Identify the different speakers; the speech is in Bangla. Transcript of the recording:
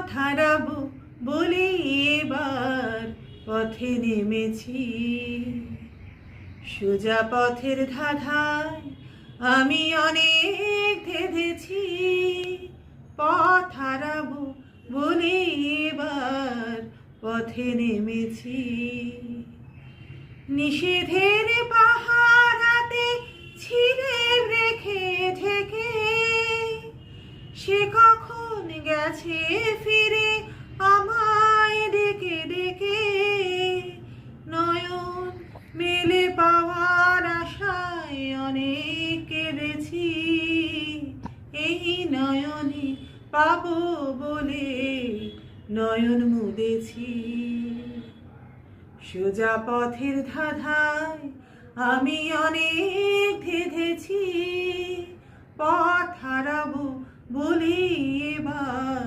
Speaker 1: পথ হারাবো বলে এবার পথে নেমেছি। সোজা পথের ধাঁধায় আমি অনেক ধেঁধেছি। পথ হারাবো বলে এবার পথে নেমেছি। নিষেধের পাহারাতে ছিলে রেখে থেকে সে কখন গেছে ফিরে আমায় ডেকে ডেকে। নয়ন মেলে পাওয়ার আশায় অনেক কেঁদেছি। এই নয়নে পাবো বলে নয়ন মুদেছি। সোজা পথের ধাঁধায় আমি অনেক ধেঁধেছি। পথ হারাবো বলে এবার